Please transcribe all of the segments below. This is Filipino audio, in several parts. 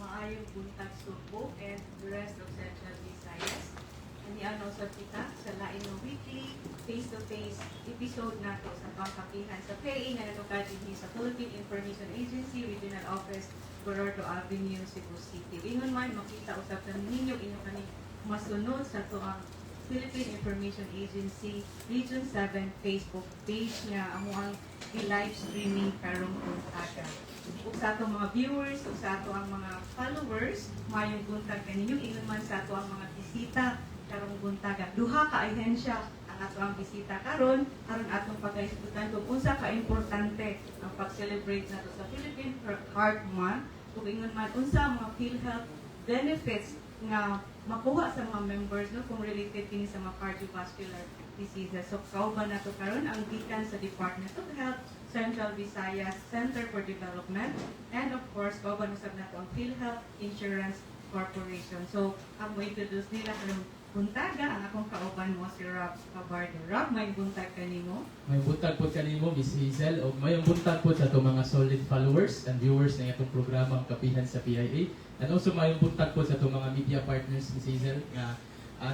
maayong buntag Subo and the rest of Central Visayas. Ano sa kita sa lain ng weekly face-to-face episode nato sa Kapihan sa PIA nga natupad din sa Philippine Information Agency Regional Office, Gorordo Avenue, Cebu City. Ingon man makita usab na ninyo inyong kani masunod sa tuang Philippine Information Agency Region 7 Facebook page nga amuang i-live streaming karong buntaga. Ug sa atong mga viewers, ug sa ato ang mga followers, mayong buntag kaninyo ingon man sa ato ang mga bisita karong buntaga. Duha ka ahensya ang ato ang bisita karon atong pagkaisgutan kung unsa ka importante ang pag-celebrate nato sa Philippine Heart Month ug ingon man unsa ang mga PhilHealth benefits nga makuha sa mga members no kung related kini sa mga cardiovascular diseases. So kauban nato karon ang gikan sa Department of Health, Central Visayas Center for Development, and of course kauban usab nato ang PhilHealth Insurance Corporation. So ang mo-introduce nila karong buntaga ang akong kauban mo si Rob Cabardo. Rob, may buntag kanimo? May buntag po kanimo, Miss Hazel, o may buntag po sa itong mga solid followers and viewers ng itong programang Kapihan sa PIA. And also may buntag po sa itong mga media partners, Miss Hazel, nga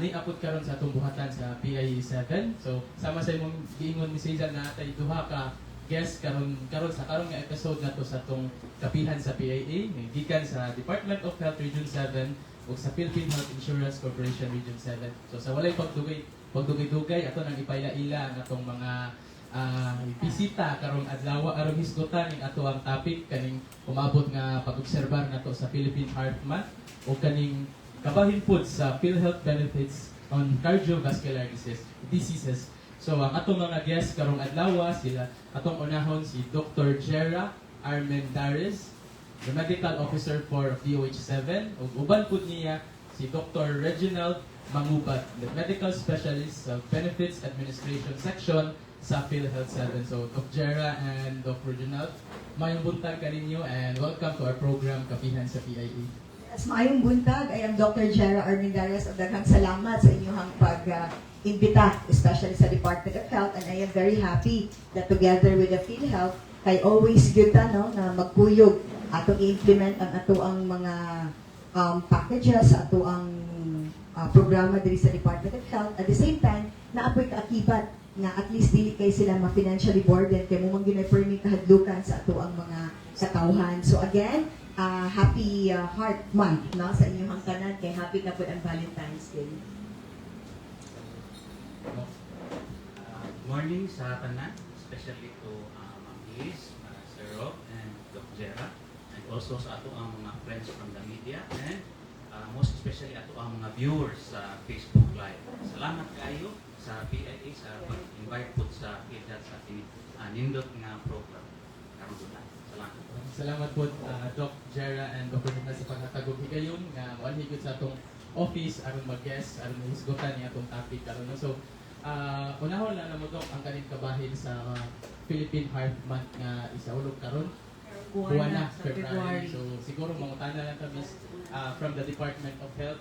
ni-upload karon sa itong buhatan sa PIA 7. So, sama sa imong giingon, Miss Hazel, na atay duha ka guest karon sa karong nga episode nato sa itong Kapihan sa PIA, gikan sa Department of Health Region 7 o sa Philippine Health Insurance Corporation Region 7. So sa walay pagdugay-dugay ato nang ipaila-ila ang atong mga bisita karong adlaw aron hisgutan ning ato ang topic kaning umabot nga pag-obserbar nato sa Philippine Heart Month o kaning kabahin pud sa PhilHealth benefits on cardiovascular diseases. So ang atong mga guests karong adlaw sila atong unahon si Dr. Jera Armendarez, the Medical Officer for DOH-7, ug uban pud niya si Dr. Reginald Mangubat, the Medical Specialist sa Benefits Administration Section sa PhilHealth 7. So, Dr. Jera and Dr. Reginald, mayong buntag kaninyo and welcome to our program Kapihan sa PIA. Yes, mayong buntag. I am Dr. Jera Armendarez. Daghang salamat sa inyong pag-imbita, especially sa Department of Health, and I am very happy that together with the PhilHealth, kay always good no, na magkuyog atong i-implement ang ato ang mga packages, ato ang programa diri sa Department of Health. At the same time, naapoy kaakibat nga at least dili kay sila ma-financially burdened kay mo man ginay-permit kahadlukan sa ato ang mga katawhan. So again, happy Heart Month no, sa inyong hangganan kay happy na po ang Valentine's Day. Morning sa tanan, especially to Ma'am Liz, Sir Rob, and Dr. Jera. Also sa ato ang mga friends from the media and most especially ato ang mga viewers sa Facebook Live. Salamat kayo sa PIA sa pag-invite po sa PhilHealth sa nindot nga program. Salamat. Salamat po Doc Jera and Dr. Reginald sa paghatagog higayon nga walhigod sa atong office aron mag-guest aron hisgutan ni atong topic karon. So unahon na mo Doc ang kaning kabahin sa Philippine Heart Month nga isaulog karon. Buwan na, February. So, siguro mangutana lang kami from the Department of Health.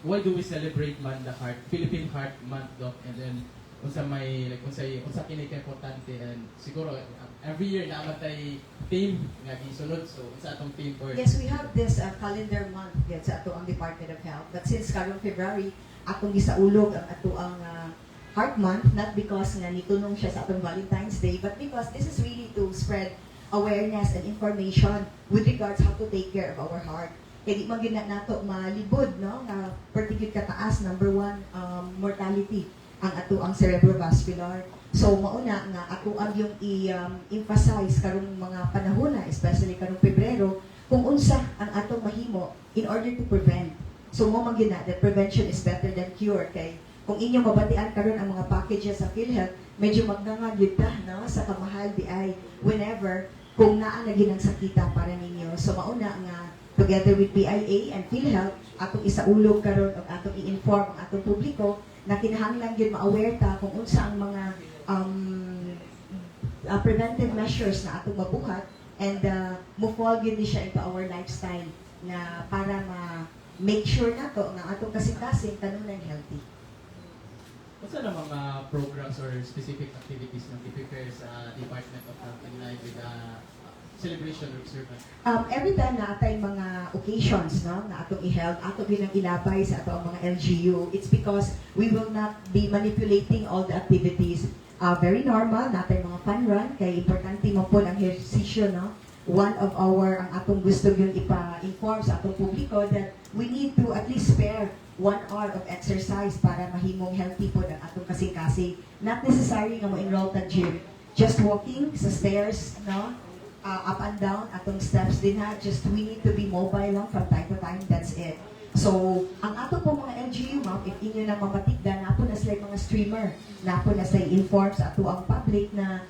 Why do we celebrate man the heart, Philippine Heart Month, Doc? And then, unsa kini ka importante. And siguro, every year naman tayo theme nga gisunod. So, unsa atong theme for? Yes, we have this calendar month sa ato ang Department of Health. But since karong February, atong gisaulog ang ato ang Heart Month, not because nga nitunong siya sa atong Valentine's Day, but because this is really to spread awareness and information with regards how to take care of our heart. Kaya di man gina nato malibod no nga particular kataas number 1 mortality ang ato ang cerebrovascular. So mauna nga ato ang yung i-emphasize karong mga panahon na especially karong Pebrero kung unsa ang atong mahimo in order to prevent. So mo man gina that prevention is better than cure kay kung inyong mabatian karon ang mga packages sa PhilHealth, medyo magnangagid ta no sa kamahal di ay whenever kung naa na ginang sakita para ninyo. So mauna nga together with PIA and PhilHealth atong isaulog karon og atong i-inform ang atong publiko na kinahanglan gyud ma-aware ta kung unsa ang mga preventive measures na atong mabuhat and mo-fall gyud ni siya into our lifestyle na para ma-make sure nato nga atong kasing-kasing tanunan healthy. What's na mga programs or specific activities na i-prepare sa Department of Health in line with celebration or observance? Every time na atay mga occasions, no, na atong i-held, ato ginang ilabay sa ato ang mga LGU, it's because we will not be manipulating all the activities. Very normal, na atay mga fun run, kay importante mo po ang ehersisyo, no? One of our, ang atong gusto yung ipa-inform sa atong publiko that we need to at least spare 1 hour of exercise para mahimong healthy po ang atong kasing-kasing. Not necessary nga mo enroll ta gym. Just walking sa stairs, no? Up and down, atong steps din ha. Just we need to be mobile lang from time to time. That's it. So, ang ato po mga LGU, ma'am, if inyo na mamatigdan, napo na sila mga streamer, napo na sila inform sa ato ang public na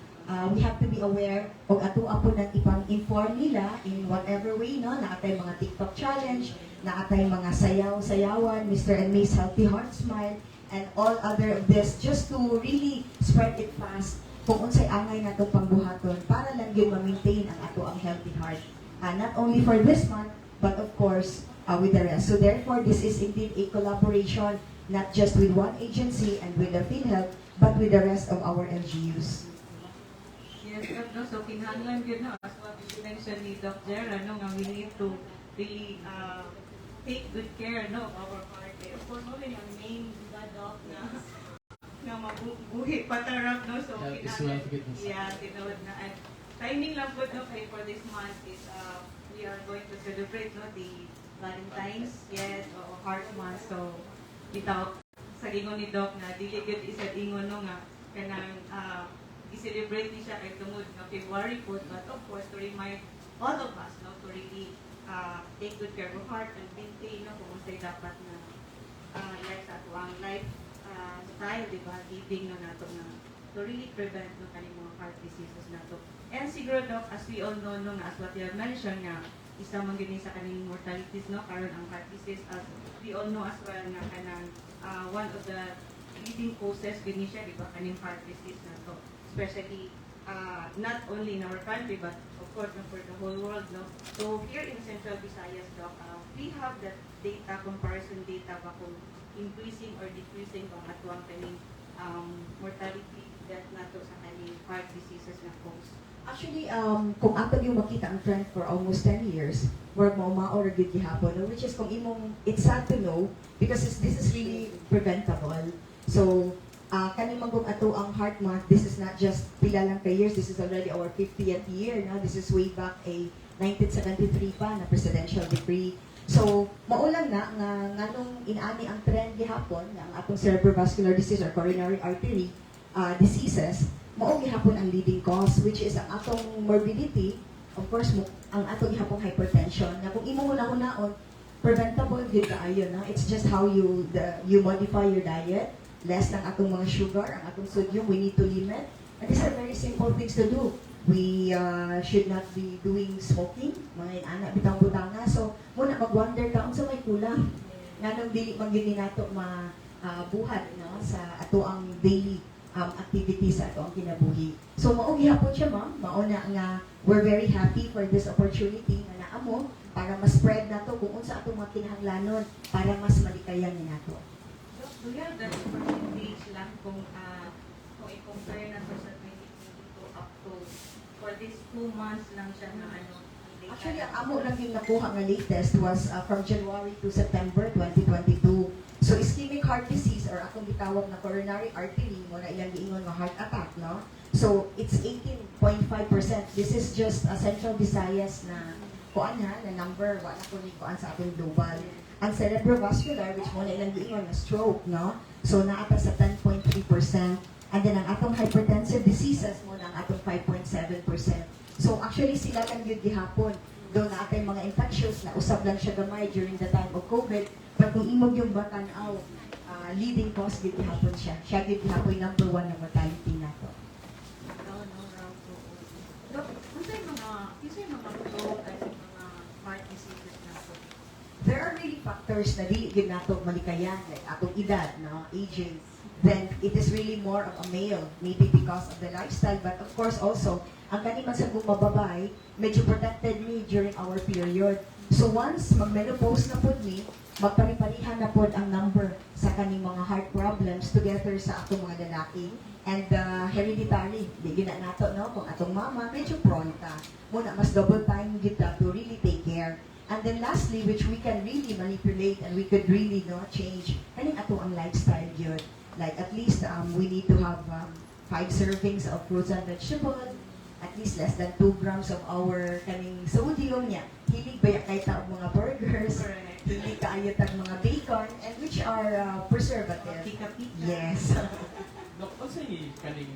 we have to be aware o ato po nang ipang-inform nila in whatever way, no? Na atay mga TikTok challenge, na atay mga sayaw-sayawan, Mr. and Miss Healthy Heart Smile, and all other of this, just to really spread it fast kung unsay angay na itong pangbuhaton para lang yun ma-maintain ang ato ang healthy heart. Not only for this month, but of course, with the rest. So therefore, this is indeed a collaboration, not just with one agency and with the PhilHealth, but with the rest of our LGUs. Yes, no, so kinahanglan yun, no, as what you mentioned ni Doc Jera, no, nga we need to really take good care, no, of our heart. Of course, mo rin ang main, diba, Doc, na mabuhi patarap, no, so Health is wealth, fitness. yeah, tinawad na. And timing lang po, no, kay for this month is we are going to celebrate, no, the Valentine's, yes, o Heart Month, so bitaw sa ingon ni Doc na dili gyud isa ingon no nga kanang i-celebrate ni siya kay tungod nga February po, but of course to remind all of us, no, to really take good care of heart and maintain, no, kung unsay dapat na like sa ato ang life style, di ba, living no nato na to really prevent no kaning mga heart diseases nato. And siguro, Doc, as we all know, no, nga as what you have mentioned nga isa man gini sa kaning mortalities, no, karon ang heart disease, as we all know as well nga kanang one of the leading causes gini siya, di ba, kaning heart disease na to, especially not only in our country but of course no, for the whole world, no. So here in Central Visayas, Doc, we have that data, comparison data ba kung increasing or decreasing kung atuang kaning mortality death nato sa kaning heart diseases na cause. Actually, kung ato yung makita ang trend for almost 10 years, where maor gid gihapon, no? Which is kung imong, it's sad to know because this is really preventable. So, kaning magong ato ang heart month, this is not just pila lang ka years, this is already our 50th year, no? This is way back a 1973 pa na presidential decree. So, maulang na nga nganong inaani ang trend gihapon nga ang atong cerebrovascular disease or coronary artery diseases, mao gihapon ang leading cause, which is ang atong morbidity, of course, ang atong gihapong hypertension, na kung imo hunahon preventable gyud kaayo, no? It's just how you modify your diet, less lang atong mga sugar, ang atong sodium, we need to limit. And these are very simple things to do. We should not be doing smoking, mga anak bitang-butanga. So, muna mag-wonder taon sa may kulang. Nganong dili man gyud nato buhat, no, sa ato ang daily activities sa ato ang kinabuhi. So mao gihapon siya, ma'am. Mao na nga we're very happy for this opportunity nga naa mo para ma-spread nato kung unsa atong mga kinahanglanon para mas malikayan ni nato. Do you have that percentage lang kung i-compare na sa 2022 up to for these 2 months lang siya na ano? Actually, ang amo lang yung nakuha nga latest was from January to September 2022. So, ischemic heart disease or akong gitawag na coronary artery mo na ilang giingon nga heart attack, no? So, it's 18.5%. This is just a Central Visayas na kuan ha, na number, wala ko ni kuan sa atong global. Ang cerebrovascular, which mo na ilang giingon na stroke, no? So, naata sa 10.3%. And then, ang atong hypertensive diseases mo na ang atong 5.7%. So, actually, sila lang yun gihapon. Doon na atay mga infections na usab lang siya gamay during the time of COVID. But kung imog yung batanaw, leading cause gid gihapon siya. Siya gid gihapon number 1 na mortality nato. Dok, unsay mga role ay mga heart diseases nato? There are really factors na dili gid nato malikayan, like atong edad, no, aging. Then it is really more of a male, maybe because of the lifestyle, but of course also ang kaniman sa gumababay, medyo protected me during our period. So once mag-menopause na po ni, magpari-parihan na po ang number sa kaning mga heart problems together sa atong mga lalaki. And hereditary, di gina nato, no? Kung atong mama, medyo prone ta. Muna, mas double time kita to really take care. And then lastly, which we can really manipulate and we could really change, kaning atong ang lifestyle yun. Like at least we need to have 5 servings of fruits and vegetables, at least less than 2 grams of our kaning sodium niya. Hilig ba kay taong mga burgers, Correct. hilig kaayo tag mga bacon, and which are preservative. Pika-pika. Yes. Dok, ano kaning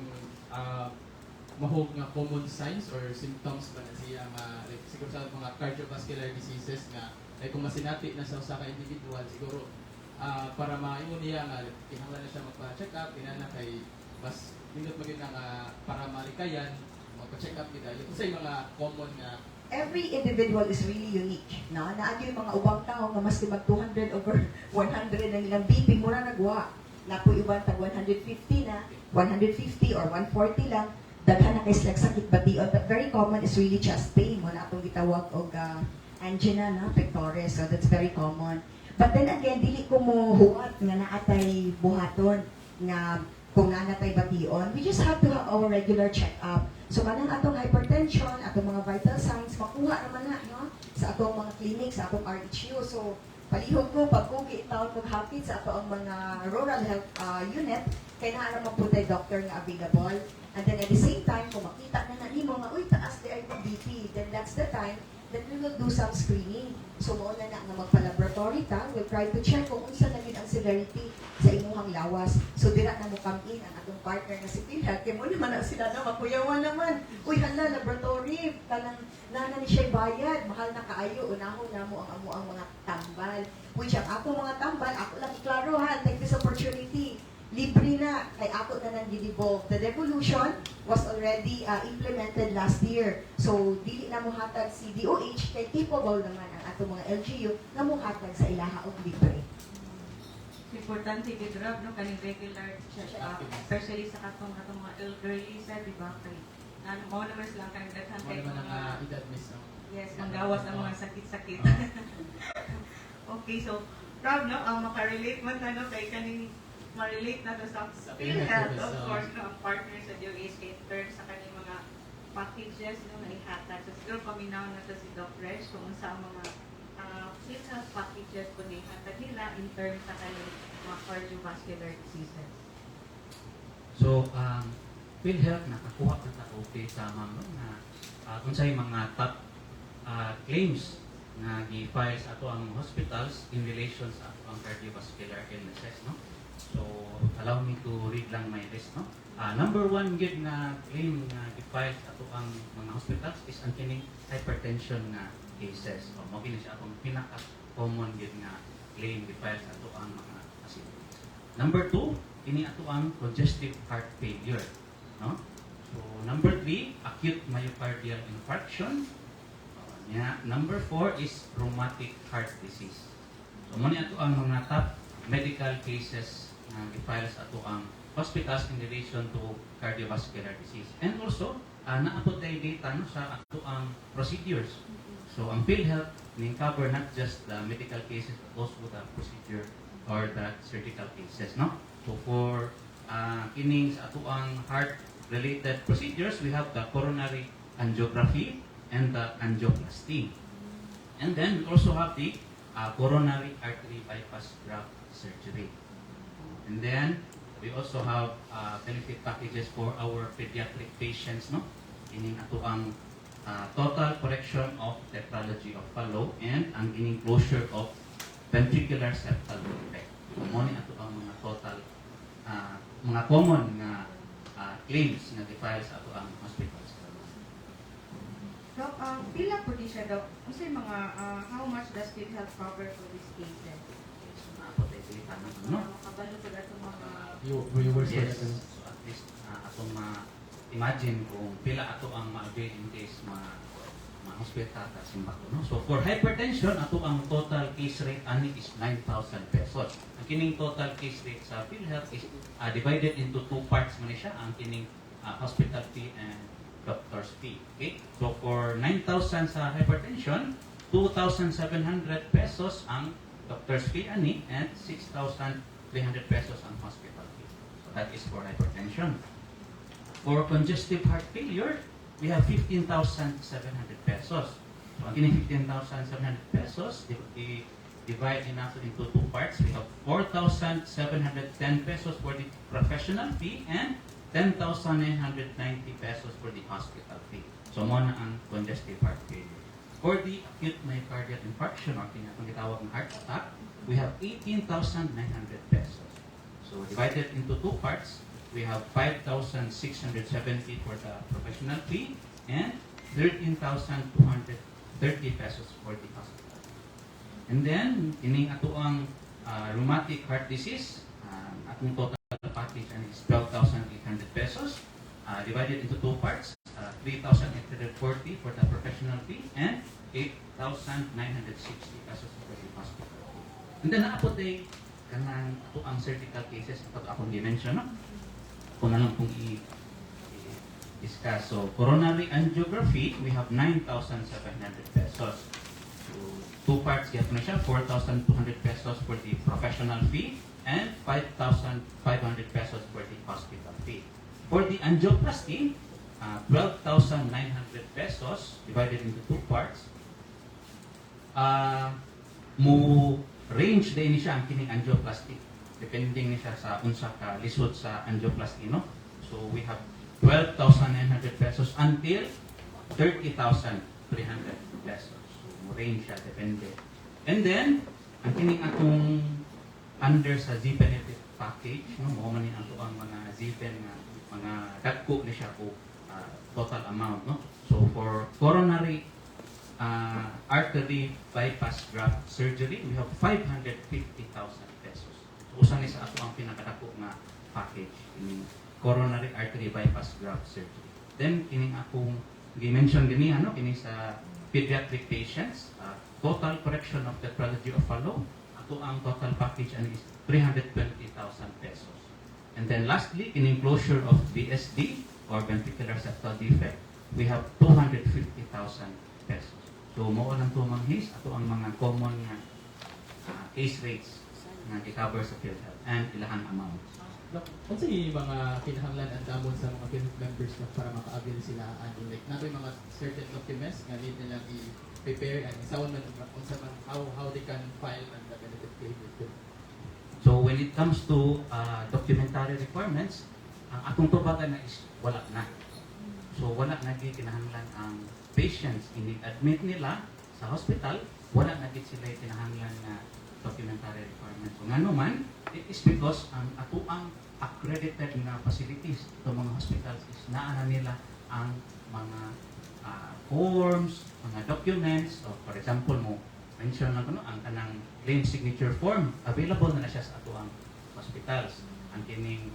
mahog nga common signs or symptoms ba na siya like, siguro sa mga cardiovascular diseases nga like kung masinati na sa usa ka individual siguro para maingon niya nga kinahanglan na siya magpa-check up kinana kay mas nindot magid nga para malikayan magpa-check up gid ito sa mga common nga Every individual is really unique. No? Naadyo yung mga ubang tao nga maski mag 200 over 100 na nilang BP, mura nagwa. Na po ibang tag 150 na, 150 or 140 lang, daghan na kay sakit bation. But very common is really chest pain. Muna itong gitawag og angina, no? Pectoris. So that's very common. But then again, dili ko mo huwat nga naatay buhaton nga kung nanatay bation. We just have to have our regular check-up. So kanang atong hypertension, atong mga vital signs, makuha naman na, no? Sa atong mga clinic, sa atong RHU. So palihog ko, pagkugi taon maghapit sa atong mga rural health unit, kaya naara magputay doctor nga available. And then at the same time, kung makita na nimo nga, uy, taas di ay BP, then that's the time that we will do some screening. So muna na nga magpa-laboratory ta, we'll try to check kung unsa na gid ang severity sa imuhang lawas. So dira na mo come in ang atong partner na si PhilHealth, kay mo naman na sila na makuyawan naman. Uy, hala, laboratory, kanang nana ni siya bayad, mahal na kaayo, unahon na mo ang mga tambal. Which ang ako mga tambal, ako lang iklaro ha, take this opportunity. Libre na, kay ako na nang gidevolve. The devolution was already implemented last year. So, dili na mo hatag si DOH, kay capable naman ang atong mga LGU na mo hatag sa ilaha og libre. Importante kay Rob, no, kaning regular check-up, especially sa katong mga elderly sa, di ba, kay mo naman silang kanang daghan ano kay naman mga ang edad miss no? yes, manggawas ang mga sakit-sakit. Okay, so Rob, no, makarelate man na, no, kay kaning ma-relate na to sa PhilHealth, of course, no, ang partner sa DOH in terms sa kaning mga packages, no, na ihatag. So siguro paminaw na to si Doc Reg kung sa mga PhilHealth packages kung ihatag nila in terms sa kaning mga cardiovascular diseases. So, PhilHealth nakakuha ka ta okay sa mga kung sa'yo mga top claims na gi-file sa ato ang hospitals in relation sa ato ang cardiovascular illnesses, no? So, allow me to read lang my list, no? Number 1 gid na claim na gi-file sa ato ang mga hospitals is ang kining hypertension na cases. So, mo gini siya atong pinaka-common gid nga claim gi-file sa ato ang mga pasyente. Number 2, ini ato ang congestive heart failure, no? So, number 3, acute myocardial infarction. Number 4 is rheumatic heart disease. So, mo ni ato ang mga top medical cases na gi-file sa ato ang hospitals in relation to cardiovascular disease. And also, naabot tayo data no, sa ato ang procedures. So, ang PhilHealth may cover not just the medical cases but also the procedure or the surgical cases, no? So, for kining sa ato ang heart-related procedures, we have the coronary angiography and the angioplasty. And then, we also have the coronary artery bypass graft surgery. And then, we also have benefit packages for our pediatric patients, no? Ining ato ang total correction of tetralogy of Fallot and ang ining closure of ventricular septal defect. So, mo ni ato ang mga total mga common nga claims nga gi-file sa ato ang hospitals. Doc, pila po di siya, Doc? Kasi mga, how much does PhilHealth cover for this cases? Naabot tayo dito, no? Makabalo po na itong mga... Viewers Yes. So at least atong imagine kung pila ato ang ma-avail in case ma-hospital ta simbako, no? So for hypertension, ato ang total case rate ani is 9,000 pesos. Ang kining total case rate sa PhilHealth is divided into 2 parts man siya, ang kining hospital fee and doctor's fee. Okay? So for 9,000 sa hypertension, 2,700 pesos ang doctor's fee ani and 6,500 300 pesos ang hospital fee. So that is for hypertension. For congestive heart failure, we have 15,700 pesos. So ang kining 15,700 pesos, divide in also into two parts. We have 4,710 pesos for the professional fee and 10,990 pesos for the hospital fee. So mo na ang congestive heart failure. For the acute myocardial infarction or tinatawag gitawag ng heart attack, we have 18,900 pesos. So divided into two parts, we have 5,670 for the professional fee and 13,230 pesos for the hospital. And then, ining ato ang rheumatic heart disease, atong total package is 12,800 pesos, divided into two parts, 3,840 for the professional fee and 8,960 pesos for the hospital fee. And then, naapot ay kanang ato ang surgical cases, ito akong dimension, no? Kung na lang kung i-discuss. So, coronary angiography, we have 9,700 pesos. So, two parts, get na siya, 4,200 pesos for the professional fee and 5,500 pesos for the hospital fee. For the angioplasty, 12,900 pesos divided into two parts. Mo range din siya ang kining angioplasty. Depending ni siya sa unsa ka lisod sa angioplasty, no? So we have 12,900 pesos until 30,300 pesos. So mo range siya, depende. And then, ang kining atong under sa Z-benefit package, no? Mo man ni ang tuang mga Z-ben nga mga dagko ni siya ko total amount, no? So for coronary artery bypass graft surgery, we have 550,000 pesos. So usa ni sa ato ang pinakadako nga package in coronary artery bypass graft surgery. Then kining akong gi-mention dinhi ano kini sa pediatric patients, total correction of tetralogy of Fallot, ato ang total package ani is 320,000 pesos. And then lastly, kining closure of VSD or ventricular septal defect, we have 250,000 pesos. So mao lang to manghis ato ang mga common nga case rates nga gi-cover sa PhilHealth and ilahang amount. Kung sa mga kinahanglan ang damon sa mga PhilHealth members na para maka-avail sila and like nato mga certain documents nga need nila i-prepare and isawon man unsa man how they can file and the benefit claim with them. So when it comes to documentary requirements, ang atong tubagan na is wala na. So wala na gid kinahanglan ang patients ini-admit nila sa hospital, wala na gid sila kinahanglan na documentary requirements. So ngano man, it is because ang ato ang accredited na facilities sa mga hospitals is naa na nila ang mga forms, mga documents. So for example mo, mention lang kuno ang kanang claim signature form, available na siya sa ato ang hospitals. Ang kining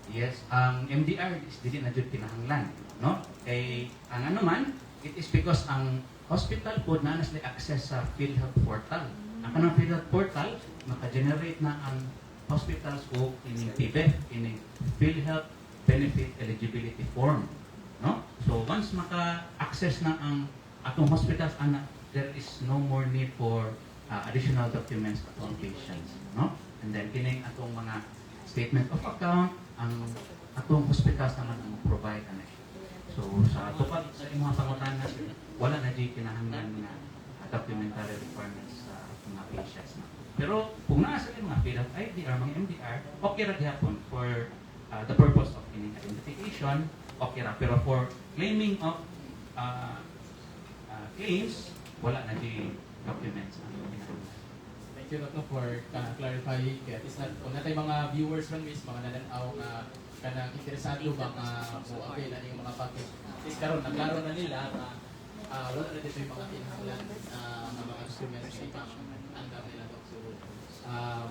yes, ang MDR is dili na jud kinahanglan, no? Kay ang ano man, it is because ang hospital po na sila access sa PhilHealth portal. Ang kanang PhilHealth portal maka-generate na ang hospitals o ining PBE, ining PhilHealth Benefit Eligibility Form, no? So once maka-access na ang atong hospitals ana, there is no more need for additional documents atong patients, no? And then kining atong mga statement of account, ang atong hospitals naman ang provide ana. So sa tupad sa imong pangutana, wala na di kinahanglan nga documentary requirements sa mga patients na. Pero kung naa sa mga PhilHealth ID or mga MDR, okay ra gyapon for the purpose of any identification, okay ra. Pero for claiming of claims, wala na di documents ang kinahanglan. Thank you Dr. for clarifying. Kaya is not kung natay mga viewers lang miss mga nananaw nga kanang interesado ba nga mo avail ani mga package. Is karon naglaro na nila na wala na dito yung mga kinahanglan nga mga documents na ipang andam nila Doc. So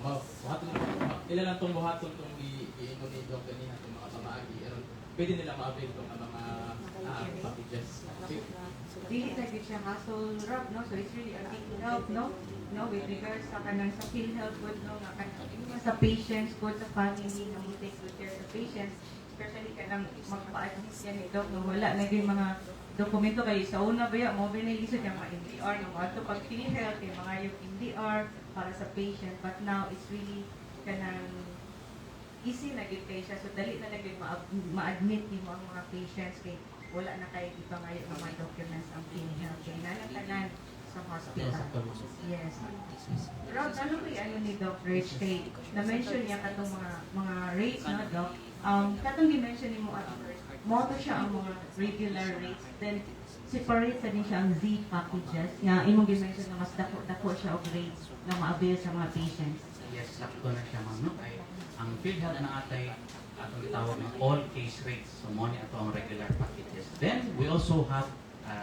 buhaton ila lang tong buhaton tong i-ingon ni Doc kanina tong mga pamaagi aron pwede nila ma-avail tong mga packages. Dili na gid siya hassle Rob, no? So it's really a big help, no? No, with regards sa kanang sa PhilHealth good, no? Nga kanang sa patients, good sa family, no? We take good care sa patients, especially kanang magpa-admit yan Doc, no? Wala na gid mga dokumento kayo sa una ba ya mo binilisod yung mga MDR, no? Ato pag PhilHealth yung mga yung MDR para sa patient, but now it's really kanang easy na gid kay siya, so dali na lang gid ma-admit nimo ang mga patients kay wala na kay ipangayo ng mga documents ang PhilHealth kay nanatanan sa hospital. Yes. Rob, ano ba yung ni Doc Rich kay na-mention niya katong mga rates, no, Doc? Katong di-mention ni mo at first, mo to siya ang mga regular rates, then separate sa din siya ang Z packages, nga imong di-mention na mas dako siya og rates na ma-avail sa mga patients. Yes, sakto na siya, ma'am, no? Ay, ang PhilHealth na atay atong gitawag ng all case rates. So, mo ni ato ang regular packages. Then, we also have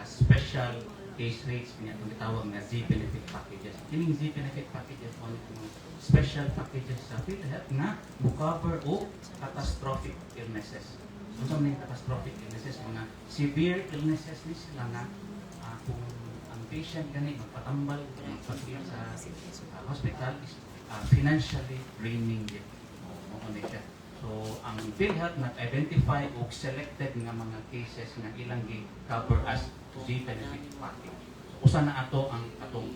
special case rates niya itong gitawag na Z-benefit packages. Kining Z-benefit packages mo itong special packages sa PhilHealth na cover o catastrophic illnesses. Kung saan yung catastrophic illnesses, mga severe illnesses ni sila na kung ang patient gani magpatambal, magpapil sa hospital is financially draining din. Siya. So, ang PhilHealth nag-identify o selected nga mga cases nga ilang cover as Z-benefit package. So, usa na ato ang atong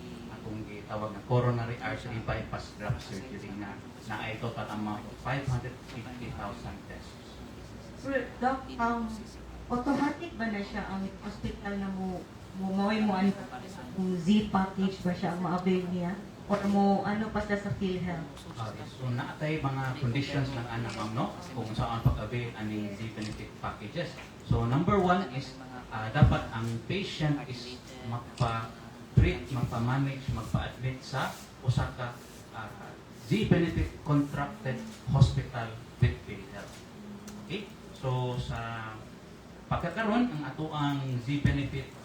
gitawag na coronary artery bypass graft surgery na ay total amount of 550,000 pesos. So, Doc, automatic ba na siya ang hospital na mo Z package ba siya ang ma-avail niya? Or mo ano pa sa PhilHealth? Okay, so naatay mga conditions ng anak, ma'am, no? Kung saan pag-avail aning Z-benefit packages. So number one is dapat ang patient is magpa-treat, magpa-manage, magpa-admit sa usa ka Z-benefit contracted hospital with PhilHealth. Okay? So sa pagkakaroon ang ato ang Z-benefit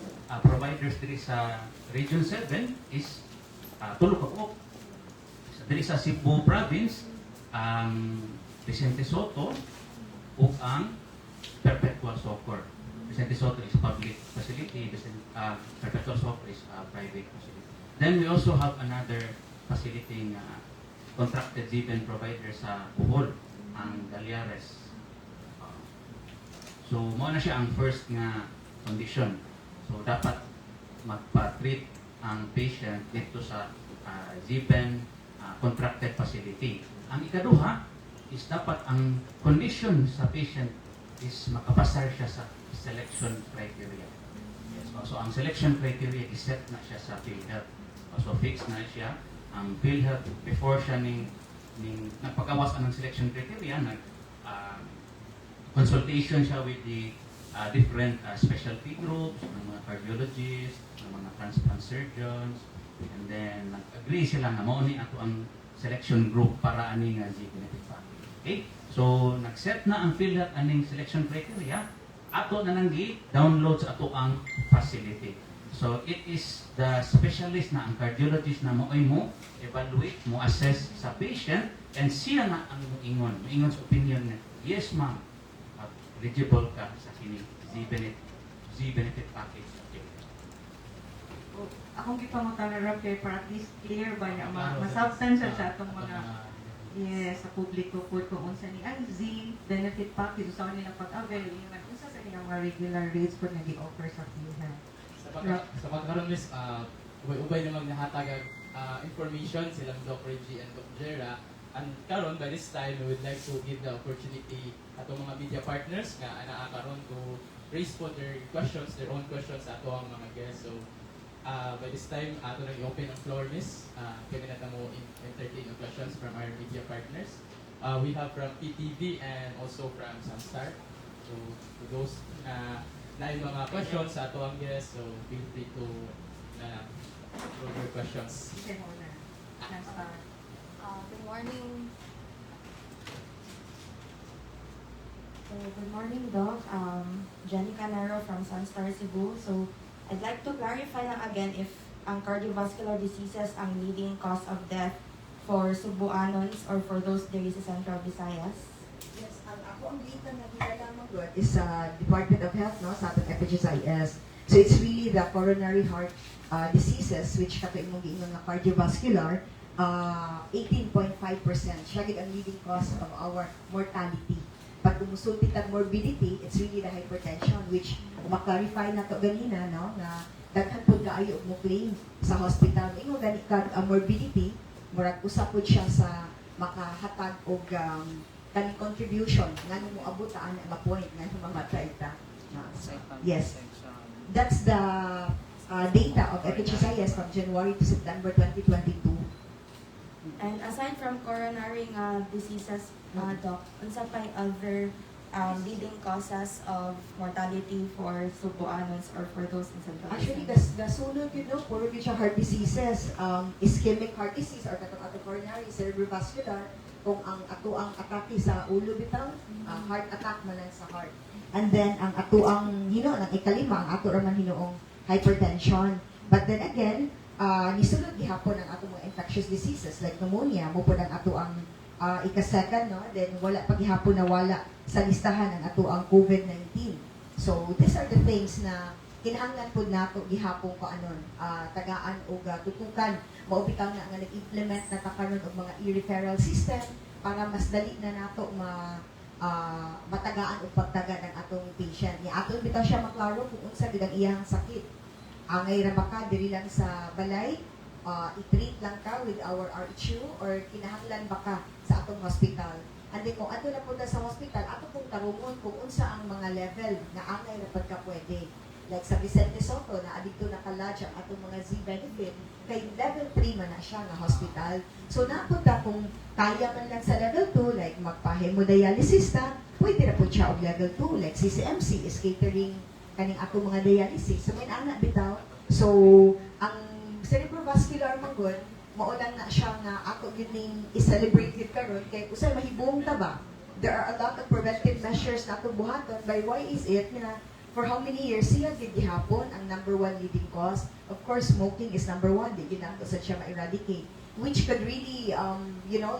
providers diri sa Region 7 is tulog ako. Dili sa Cebu Province, ang Vicente Soto o ang Perpetual Soccer. Vicente Soto is public facility, Perpetual Soccer is private facility. Then we also have another facility na contracted Z-ben provider sa Bohol, ang Armendarez. So, mao na siya ang first nga condition. So, dapat magpa-treat ang patient dito sa Z-ben contracted facility. Ang ikaduha is dapat ang condition sa patient is makapasar siya sa selection criteria. Yes, so ang selection criteria is set na siya sa PhilHealth. So fixed na siya ang PhilHealth before siya nagpagawas ng selection criteria, consultation siya with the different specialty groups, ng mga cardiologists, ng mga transplant surgeons, and then nag-agree sila na mao ni ato ang selection group para aning Z-benefit package. Okay? So, nag-set na ang PhilHealth aning selection criteria, ato na nang download sa ato ang facility. So, it is the specialist na ang cardiologist na mo evaluate, mo assess sa patient, and siya na ang moingon sa opinion na, yes ma'am, eligible ka sa kini Z-benefit package. Okay. Akong gipangutang na Rob kay para at least clear ba niya masubstansya sa atong mga sa publiko po kung unsa ni ang Z-benefit package sa nila pag-avail yung unsa sa ilang mga regular rates po na gi-offer sa PhilHealth. Sa pagkaroon miss, ubay namang nahatag information silang Doc Reggie and Doc Jera. And karon by this time, we would like to give the opportunity atong mga media partners nga karon to raise for their own questions sa ato ang mga guests. So by this time, ato nang i-open ang floor, miss. Pwede na mo entertain the questions from our media partners. We have from PTV and also from Sunstar. So to those na yung mga questions sa ato ang guests, so feel free to throw your questions. Good morning. So, good morning, Doc. Jenny Canaro from Sunstar Cebu. So, I'd like to clarify lang again if ang cardiovascular diseases ang leading cause of death for Cebuanons or for those diri sa Central Visayas. Yes, ako ang dito na lamang good is sa Department of Health, no, sa ating FHSIS. So it's really the coronary heart diseases which katuimong giingon nga cardiovascular, 18.5%. Siya gid ang leading cause of our mortality. Pag umusulti tag morbidity, it's really the hypertension which ma-clarify na to ganina, no, na daghan pud kaayo mo claim sa hospital. Ingon gani kag morbidity, murag usapod siya sa makahatag og kaning contribution nga mo abot ta ana nga point nga mamatay ta. Yes. That's the data of FHSIS from January to September 2022. And aside from coronary diseases, Doc, unsa pay other leading causes of mortality for Cebuanos or for those in Central Actually, Luzon? the sunod yun, no, puro yun siya heart diseases, ischemic heart disease, or katong ato coronary, cerebrovascular, kung ang ato ang atake sa ulo bitaw, heart attack man lang sa heart. And then, ang ato ang hinoon, ang ikalima, ang ato raman hinoong hypertension. But then again, nisulod gihapon ang ato mga infectious diseases like pneumonia, mo po ang ato ang ika-second, no? Then wala pa gihapon nawala sa listahan ang ato ang COVID-19. So, these are the things na kinahanglan po nato gihapon ko anon, tagaan o tutukan, maubitaw na nga nag-implement na kakaroon og mga e-referral system para mas dali na nato matagaan o pagtaga ng atong patient. Ni ato bitaw siya maklaro kung unsa gid ang iyang sakit. Angay ra ba ka diri lang sa balay, i-treat lang ka with our RHU or kinahanglan ba ka sa atong hospital. And then kung ato na punta sa hospital, ato pong tarungon kung unsa ang mga level na angay ra pagka pwede. Like sa Vicente Soto, na adito nakalodge ang atong mga Z-benefit, kay level 3 man na siya na hospital. So napunta kung kaya man lang sa level 2, like magpa-hemodialysis na, pwede na po siya og level 2, like CCMC is catering kaning atong mga dialysis. So may anak bitaw. So ang cerebrovascular manggod, maulang na siya nga ako gining i-celebrate it karon kay usay mahibong ta ba. There are a lot of preventive measures na atong buhaton. By why is it na for how many years siya gid gihapon ang number 1 leading cause? Of course, smoking is number 1. Di ginato sa siya ma-eradicate, which could really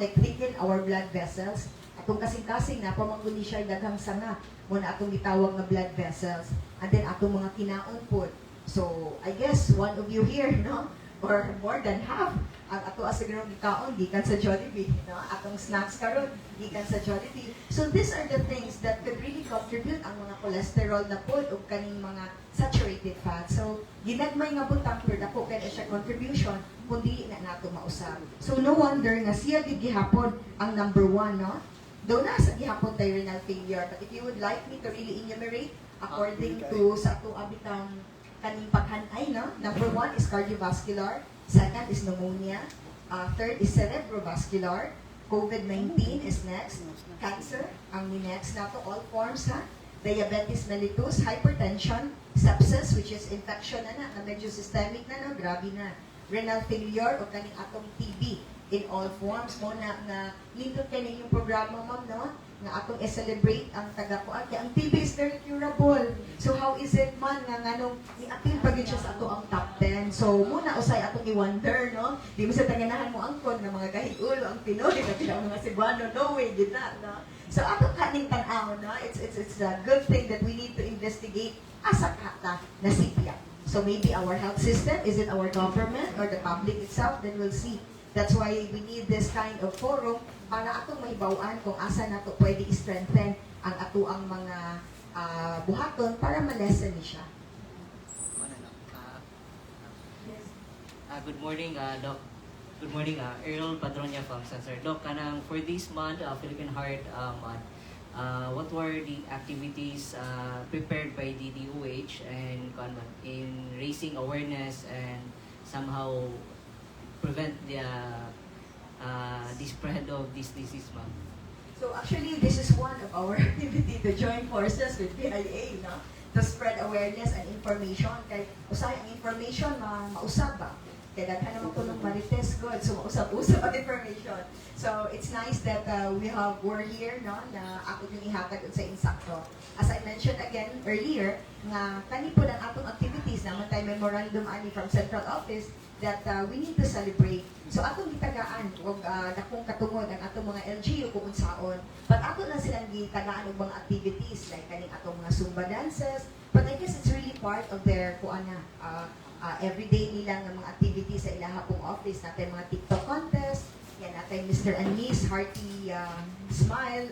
like thicken our blood vessels. Atong kasing-kasing na pamangguni siya daghang sanga mo na atong gitawag nga blood vessels. And then atong mga kinaon pod. So, I guess one of you here, no? Or more than half, ang ato asigrong gikaon gikan sa Jollibee, no? Atong snacks karon gikan sa Jollibee. So these are the things that could really contribute ang mga cholesterol na pod o kaning mga saturated fat. So ginagmay nga butang pero dako kay siya contribution kung dili na nato mausab. So no wonder nga siya gid gihapon ang number 1, no? Though nasa gihapon tayo renal failure, but if you would like me to really enumerate according to sa ato abitang kaning paghanay, no? Number 1 is cardiovascular, second is pneumonia, third is cerebrovascular, COVID-19 is next, cancer, ang next na to, all forms, ha? Diabetes mellitus, hypertension, sepsis, which is infection na medyo systemic na, no? Grabe na. Renal failure o kaning atong TB in all forms mo na nindot kayo yung programa, ma'am, no? Na atong i-celebrate ang taga-kuan. Kaya ang TB is very curable. So how is it man nga nganong ni-appeal pa siya sa ato ang top 10. So muna usay atong i-wonder, no? Di mo sa tanginahan mo angkon ng mga kahigulo ang Pinoy na ang mga Cebuano, no way, did not, no? So atong kaning tan-aw, no? It's a good thing that we need to investigate asa kata na siya. So maybe our health system, is it our government or the public itself? Then we'll see. That's why we need this kind of forum para atong mahibaw-an kung asa nato pwede i-strengthen ang ato ang mga buhaton para ma-lessen ni siya. Good morning, Doc. Good morning, Earl Padronia from Sensor. Doc, kanang for this month, Philippine Heart Month, what were the activities prepared by the DOH and in raising awareness and somehow prevent the spread of this disease, ma'am? So actually, this is one of our activity to join forces with PIA, no? To spread awareness and information. Kay usay ang information mausab ba? Kaya daghan naman ko nung marites good, so mausap-usap ang information. So it's nice that we're here, no, na ako yung ihatag sa insakto. As I mentioned again earlier, nga kani po ang atong activities naman tayo memorandum ani from Central Office that we need to celebrate. So atong gitagaan og dakong katungod ang atong mga LGU kung unsaon. But ato lang silang gitagaan og mga activities like kaning atong mga Zumba dances. But I guess it's really part of their everyday nilang mga activities sa ilaha pong office. Natin mga TikTok contest, yan natin Mr. and Miss Hearty Smile,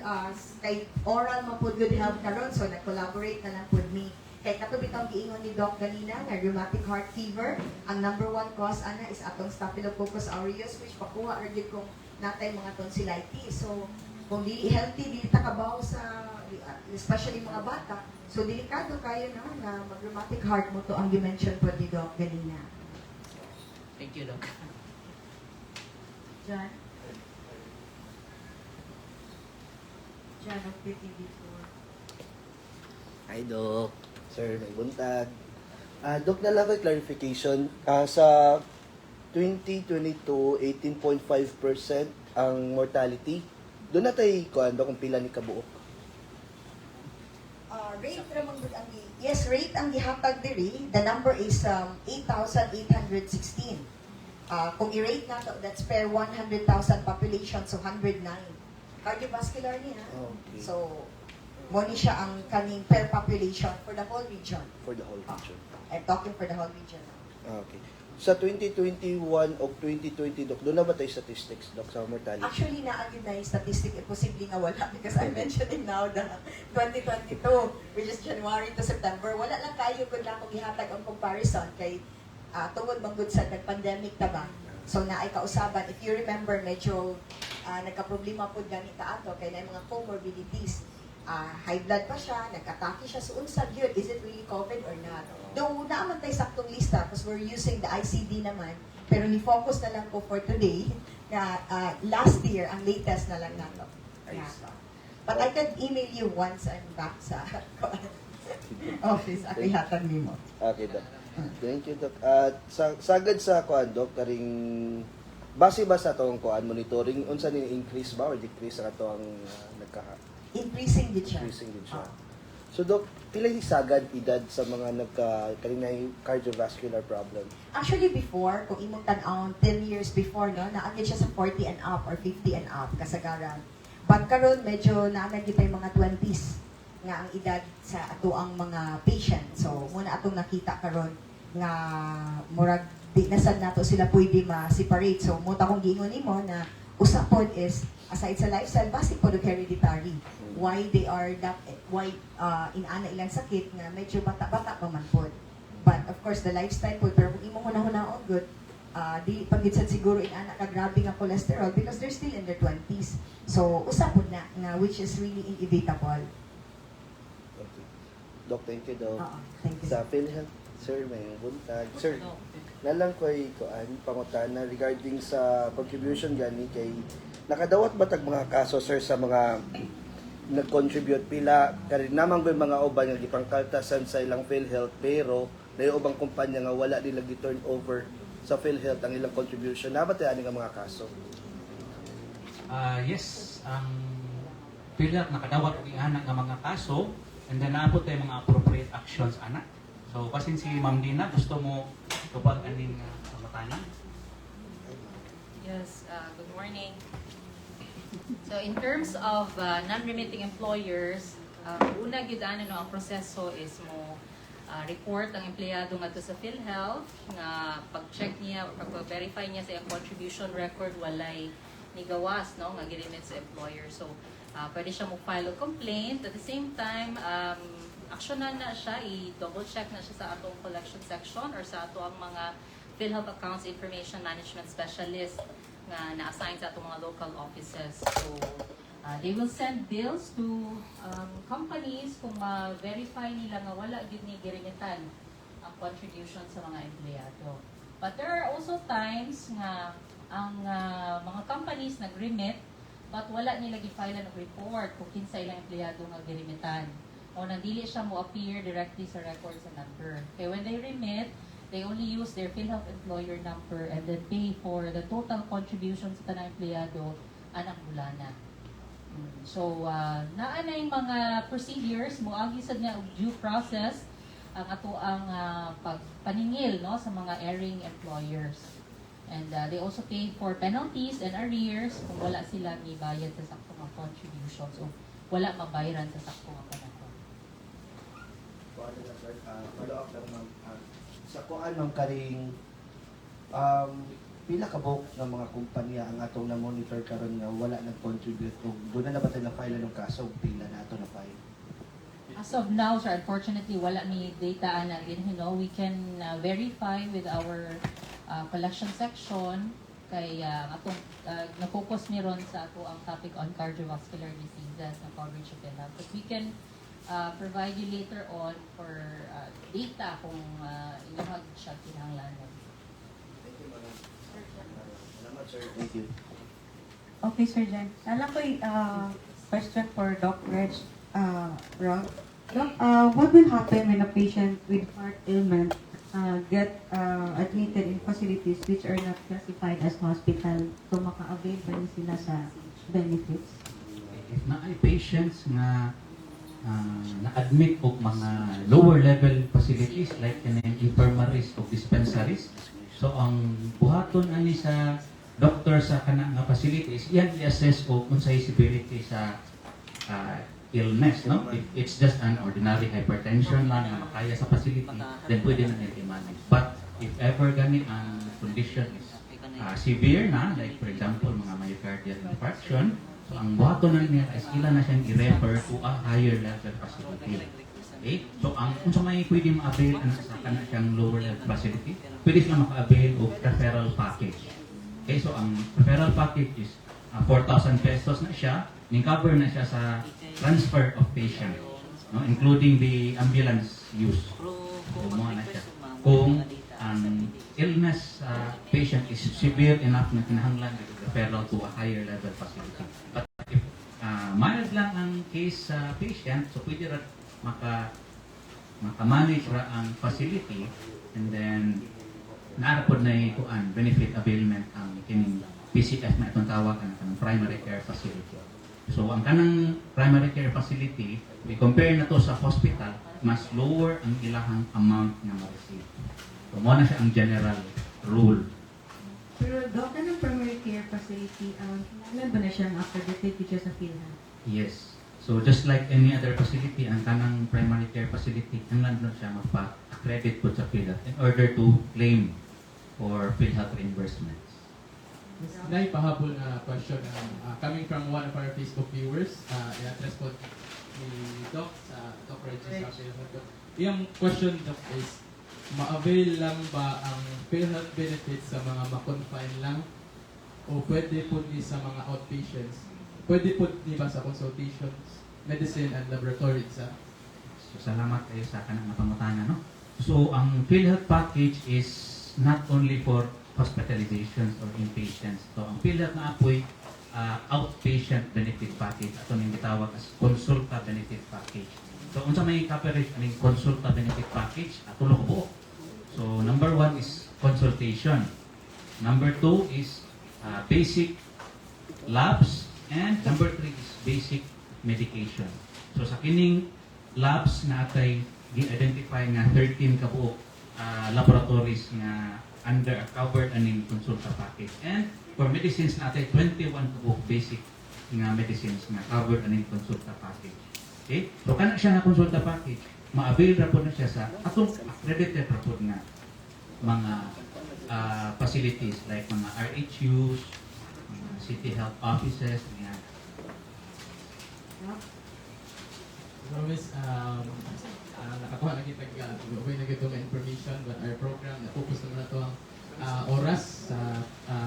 kay oral mapud good health karon, so nag-collaborate na lang pud me. Kay katubit ang giingon ni Doc kanina nga rheumatic heart fever, ang number 1 cause ana is atong Staphylococcus aureus, which pakuha ra gyud kong natay mga tonsillitis. So, kung di healthy, di takabaw sa, especially mga bata, so delikado kayo na mag-rheumatic heart mo to ang dimension po ni Doc ganina. Thank you, Doc. John? John of PTV4. Hi, Doc. Sir, may buntag. Doc, na lang ko clarification. Sa 2022, 18.5% ang mortality. Doon na tayo kung pila ni kabuok. Rate ramang rate ang gihatag diri. The number is 8,816. Kung i-rate na to, that's per 100,000 population, so 109. Cardiovascular niya. Okay. So, mo ni siya ang kaning per population for the whole region. For the whole region. I'm talking for the whole region now. Okay. Sa 2021 o 2020, Doc, doon na ba tayo statistics, Doc, sa mortality? Actually, naagin na yung statistic, posibleng nga wala because I'm mentioning now the 2022, which is January to September. Wala lang kayo kung lang kung ihatag ang comparison kay tungod manggod sa nag-pandemic na ba. So, na ay kausaban. If you remember, medyo nagka-problema po ganit ato kay na mga comorbidities. High blood pa siya, nag-atake siya. So, unsab yun, is it really COVID or not? Though, naaman tayo saktong lista because we're using the ICD naman. Pero ni-focus na lang po for today na last year, ang latest na lang nato. Yeah. But I can email you once I'm back sa office. Ako ihatag mo. Okay, Doc. Thank you, Doc. Sagad sa kuan, Doc, karing base ba sa itong kuan monitoring, unsa ni increase ba or decrease sa ito ang Increasing din siya. increasing din siya. So, Doc, pila yung sagad edad sa mga karinay cardiovascular problem? Actually, before, kung imong tan-aw, 10 years before, no, naagin siya sa 40 and up or 50 and up, kasagaran. But karon medyo naamay kita yung mga 20s nga ang edad sa ato ang mga patient. So, muna atong nakita karon nga murag di na sad nato sila pwede ma-separate. So, muta kong giingon nimo na usapon is aside sa lifestyle, basic po hereditary. Why they are that, why inana ilang sakit nga medyo bata-bata pa man po. But of course, the lifestyle po, pero kung imong hunahunahon good, di pagitsad siguro inana ka grabe nga cholesterol because they're still in their 20s. So, usapon na nga which is really inevitable. Okay. Doc, thank you, Doc. Thank you. Sa PhilHealth, sir, may buntag. Sir, nalang ko ay pangutana regarding sa contribution gani kay nakadawat ba tag mga kaso, sir, sa mga nag-contribute pila kari namang mga uban nga gipangkaltasan sa ilang PhilHealth pero may ubang kumpanya nga wala nila gi-turn over sa PhilHealth ang ilang contribution. Nabatay ani nga mga kaso? Yes, ang PhilHealth nakadawat og ana nga mga kaso and then naabot tay mga appropriate actions ana. So basin si Ma'am Dina gusto mo tupad aning pangutanan? Yes, good morning. So in terms of non-remitting employers, una gyud ang proseso is mo report ang empleyado ngadto sa PhilHealth nga pag-check niya or pag-verify niya sa iyang contribution record walay nigawas no nga gi-remit sa employer. So pwede siya mo file a complaint. At the same time, aksyonan na siya, i-double check na siya sa atong collection section or sa ato ang mga PhilHealth Accounts Information Management Specialist nga na-assign sa atong mga local offices. So, they will send bills to companies kung ma-verify nila nga wala gyud ni girimitan ang contribution sa mga empleyado. But there are also times nga ang mga companies nag-remit but wala nila gi-file ang report kung kinsa ilang empleyado nga girimitan o nandili siya mo appear directly sa record sa number. Okay, when they remit, they only use their PhilHealth employer number and then pay for the total contribution sa tanang empleyado anang bulana. So, naa na yung mga procedures, moagi sad nga og due process ang ato ang pagpaningil no sa mga erring employers. And they also pay for penalties and arrears kung wala sila mibayad sa saktong mga contribution. So, wala mabayaran sa saktong mga panahon. Follow up lang, ma'am. Sa kuan ng karing pila ka buok ng mga kumpanya ang atong na-monitor karon nga wala nag-contribute o doon na ba tayo na-file ng kaso pila na ato na-file? As of now, sir, unfortunately, wala mi data na we can verify with our collection section kay atong na-focus mi ron sa ato ang topic on cardiovascular diseases na coverage of PhilHealth. But we can provide you later on for data kung iluhag siya kinahanglanon. Thank you, madam. Salamat, sir. Thank you. Okay, Sir Jen. Alam ko question for Doc Rob. Doc, what will happen when a patient with heart ailment get admitted in facilities which are not classified as hospital? So maka-avail ba rin sila sa benefits? If na ay patients nga na-admit og mga lower level facilities like infirmaries o dispensaries, so ang buhaton ani sa doctor sa kana nga facilities, iyan i-assess og unsay severity sa illness, no? If it's just an ordinary hypertension lang na makaya sa facility, then pwede na nila i-manage. But if ever gani ang condition is severe na, like for example mga myocardial infarction, so ang buhaton na niya is ila na siyang i-refer to a higher level facility. Okay? So ang kung sa may pwede ma-avail sa kana siyang lower level facility, pwede sila maka-avail og referral package. Okay, so ang referral package is 4,000 pesos na siya, ni-cover na siya sa transfer of patient, no? Including the ambulance use. So, mga na siya. Kung ang illness patient is severe enough na kinahanglan referral to a higher level facility. But if mild lang ang case sa patient, so pwede rin maka-manage ra ang facility, and then naarapod na ikuan benefit availment ang kining PCF na itong tawag ang primary care facility. So ang kanang primary care facility, we compare na to sa hospital, mas lower ang ilahang amount na ma-receive. So mo na siya ang general rule. Pero Doc, anong primary care facility, kailan ba na siyang accredited dito sa PhilHealth? Yes. So just like any other facility, ang kanang primary care facility, ang landon siya magpa-accredit po sa PhilHealth in order to claim for PhilHealth reimbursements. Nay, pahabol na question coming from one of our Facebook viewers. I-address po ni Doc sa Doc Reginald. Yung question, Doc, is ma-avail lang ba ang PhilHealth benefits sa mga ma-confine lang o pwede po ni sa mga outpatients? Pwede po ni ba sa consultations, medicine and laboratory exam? So salamat kayo sa kanang napangutana, no? So ang PhilHealth package is not only for hospitalizations or inpatients. So ang PhilHealth na apoy outpatient benefit package, ato ning gitawag as consulta benefit package. So unsa may coverage aning consulta benefit package? Tulo ka buok. So number 1 is consultation. Number 2 is basic labs, and number 3 is basic medication. So sa kining labs na atay gi-identify nga 13 ka buok laboratories nga under covered aning consulta package. And for medicines natin, 21 kabuok basic nga medicines nga covered aning consulta package. Okay? So kana siya nga consulta package, ma-avail ra po na siya sa atong accredited ra po nga mga facilities like mga RHUs, mga city health offices, nga. Promise, nakakuha na kita gawin na gito information, but our program na-focus naman na ito ang oras sa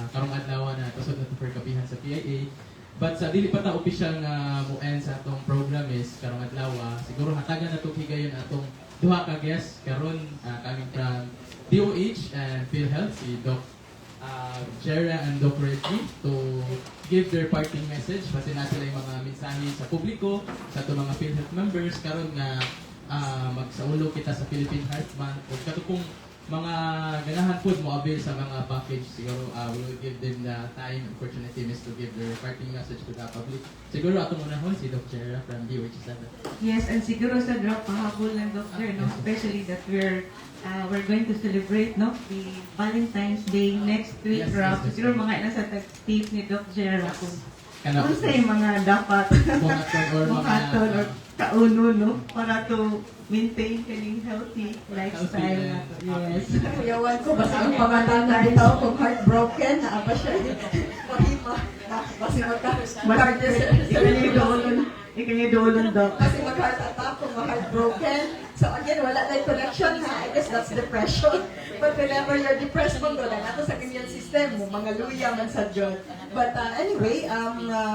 karong adlaw na tusod na ito for Kapihan sa PIA. But sa dili pa ta opisyal nga mo-end sa atong program is karong adlaw, siguro hatagan na ito higayon atong duha ka guest karon coming from DOH and PhilHealth, si Doc Jera and Doc Reginald, to give their parting message kasi na sila yung mga mensahe sa publiko, sa itong mga PhilHealth members karon nga magsaulo kita sa Philippine Heart Month o katupong mga ganahan po mo avail sa mga package. Siguro we will give them the time and opportunity to give their parting message to the public. Siguro atong unahon si Dr. Jera from DOH-7. Yes, and siguro sa drop pahabol ng doctor, no? Especially that we're going to celebrate, no, the Valentine's Day next week, Yes, Rob. yes, yes. Siguro mga nasa tip ni Doc Jera kung Kana sa mga dapat buhaton or buhaton or mga kauno, no, para to maintain kaning healthy lifestyle nato. Yes. Kuyawan ko, basta ang pamatan na ito, kung heartbroken, na ba siya? Mahima. Kasi Ikanyidolon, Doc. Kasi mag-heart attack kung ma-heartbroken. So again, wala na yung connection ha. I guess that's depression. But whenever you're depressed, magdola na to sa ganyan si system mo, mga luya man sa Diyos. But anyway,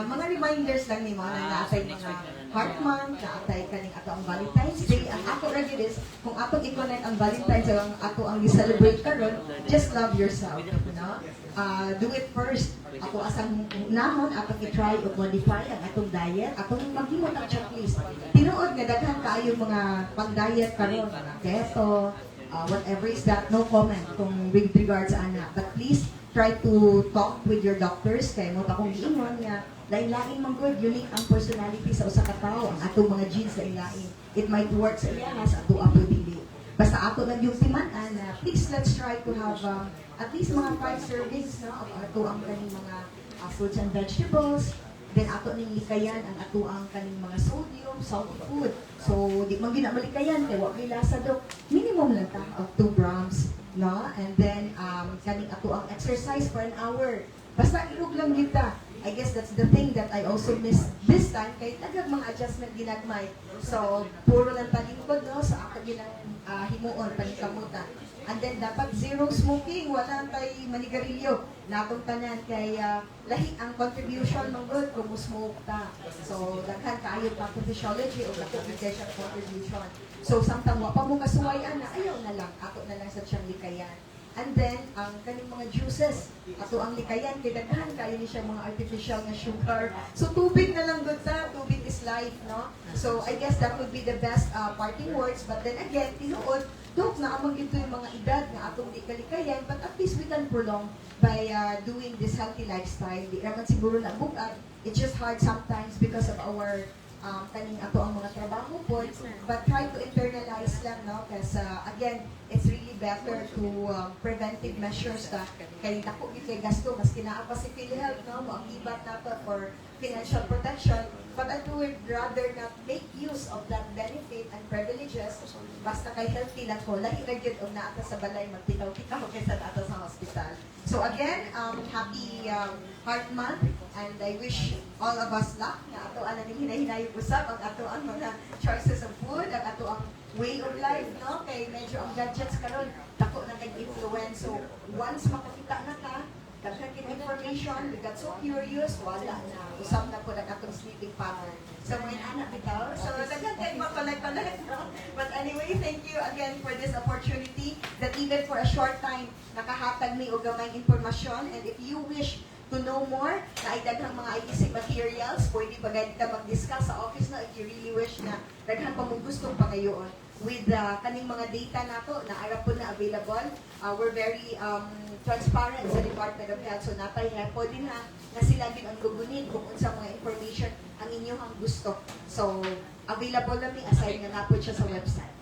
mga reminders lang ni mga na naatay mga Heart Month, naatay kaning ato ang Valentine's Day. Ang ako rin is, kung ato i-connect ang Valentine's Day, ang ato ang i-celebrate karon, just love yourself. No? Do it first. Ako asang nahon, atong i-try o modify ang atong diet, atong maghimot ang checklist. Tinuod nga daghan kaayo mga pang-diet karon, mga keto, whatever is that, no comment kung with regards sa anak. But please, try to talk with your doctors kay mo ta kung giingon nga lain-lain man good, unique ang personality sa usa ka tawo, ang atong mga genes lain-lain. It might work sa iya sa ato ang dili. Basta ato lang yung timan-an na please let's try to have at least mga 5 servings of ato ang kaning mga fruits and vegetables. Then ato ning likayan ang ato ang kaning mga sodium, salty food. So di man ginamalikayan kay wa may lasa dok. Minimum lang ta of 2 grams, no? And then kaning ato ang exercise for an hour. Basta ilog lang kita. I guess that's the thing that I also missed this time kay dagag mga adjustment ginagmay. So puro lang talingkod no sa ako ginang himuon panikamutan. And then dapat zero smoking, wala tay manigarilyo. Natong tanan kay lahi ang contribution ng good kung smoke ta. So daghan kaayo pathophysiology o classification contribution. So samtang wa pa mo kasuwayan na ayaw na lang, ato na lang sa siyang likayan. And then, ang kaning mga juices, ato ang likayan, kay daghan kayo ni siya mga artificial na sugar. So, tubig na lang doon ta, tubig is life, no? So, I guess that would be the best parting words. But then again, tinuod, dok, naamag ito yung mga edad na atong di kalikayan, but at least we can prolong by doing this healthy lifestyle. Di naman siguro na bukat. It's just hard sometimes because of our kaning ato ang mga trabaho po, but try to internalize lang, no? Kasi again, it's really better to preventive measures ta kay dako gyud kay gasto mas kinaa pa si PhilHealth, no? Mo ang ibat nato for financial protection, but I would rather not make use of that benefit and privileges basta kay healthy lang ko lahi ra gyud og naata sa balay magtikaw-tikaw kaysa naata sa hospital. So again, happy Heart Month, and I wish all of us luck na ato ana ning hinay-hinayong usab ang ato ang mga choices of food, ang ato ang way of life, no? Kay medyo ang gadgets karon dako na nag-influence. So once makakita na ka, daghan kay information, we got so curious, wala na. Usab na po ang atong sleeping pattern. So may anak bitaw. So daghan kay makolek-kolek, no? But anyway, thank you again for this opportunity that even for a short time nakahatag mi og gamay impormasyon. And if you wish to know more, na ay daghang mga IEC materials, pwede ba gayud ka mag-discuss sa office na if you really wish na daghan pa mong gustong pangayoon with kaning mga data nato na ara po na available. We're very transparent sa Department of Health, so natay po din ha na sila din ang gugunin kung unsa mga information ang inyong gusto. So available lang ni assign nga napod siya sa website.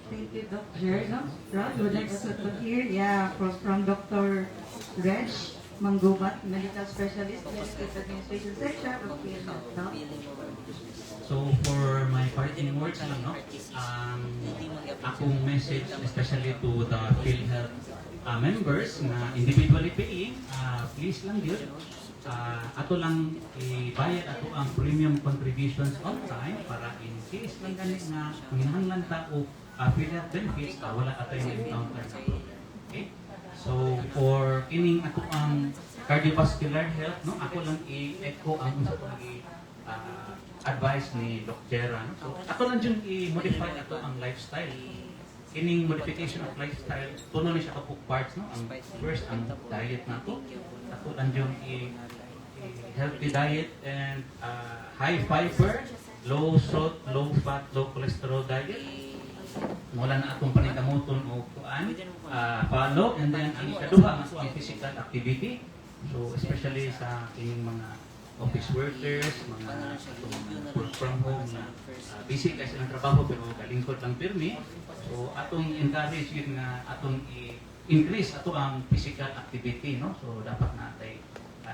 Thank you, Dr. Jera. Rod, would like also to hear, from Dr. Reg Mangubat, Medical Specialist, Medical Administration Section of PhilHealth, no? So for my parting words, akong message especially to the PhilHealth members na individually paying, please lang yun. Ato lang ibayad ato ang premium contributions on time para in case lang ganit na minahanglan ta o PhilHealth benefits, wala ato yung encounter na problem. Okay? So for ining ato ang cardiovascular health, no, ako lang i-echo ang unsa ko advice ni Dr. Jera. No? So ako lang dyan i-modify ato ang lifestyle. Ining modification of lifestyle, tuno ni siya kapag parts, no? Ang first ang diet nato. Ako lang dyan healthy diet and high fiber, low salt, low fat, low cholesterol diet. Wala na atong panikamuton o kuan, follow, and then ang ikaduha nga ang physical activity. So especially sa ining mga office workers, mga work from home na busy kasi ng trabaho pero kalingkod lang pirmi. So atong encourage yun nga atong i-increase ato ang physical activity, no? So dapat natay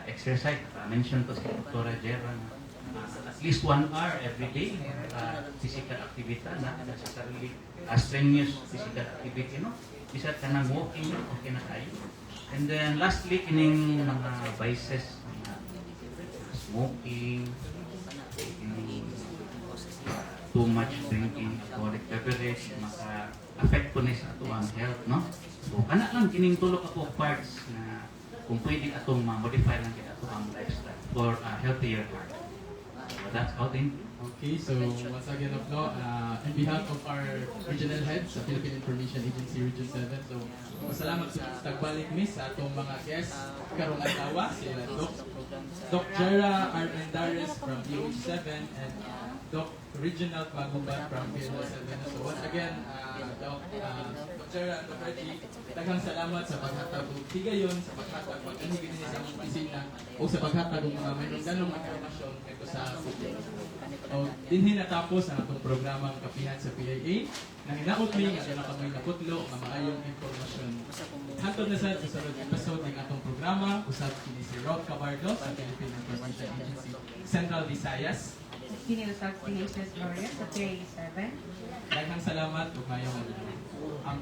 exercise. Mention to si Dr. Jera na at least 1 hour every day physical activity, not necessarily strenuous physical activity, no? Bisat ka ng walking, okay na tayo. And then lastly, kining mga vices, smoking, too much drinking alcoholic beverage, affect po ni sa ato ang health, no? So, kana lang kining tulo ka po parts na kung pwede atong ma-modify lang kaya ato ang lifestyle for a healthier heart. So, that's all thing. Okay, so once again, on behalf of our regional heads sa Philippine Information Agency Region 7, so masalamat sa tagbalik miss sa atong mga guests karong adlaw sila Doc Jera Armendarez from DOH-7 and Doc Reginald Mangubat from PhilHealth. So once again, Doc Jera and Doc Reggie, daghang salamat sa paghatag og higayon, sa paghatag pag-anhigin sa among opisina o sa paghatag og mga mayroong ganong impormasyon ito sa publiko. So, dinhi natapos ang atong programang Kapihan sa PIA. Nanginaot mi nga na kamoy naputlo nga maayong impormasyon. Hantod na sa susunod episode ng atong programa, usab kini si Rob Cabardo sa Philippine Information Agency Central Visayas. Kinilusag si Jesus Gloria sa PIA 7. Daghang salamat ug mayong adlaw. Ang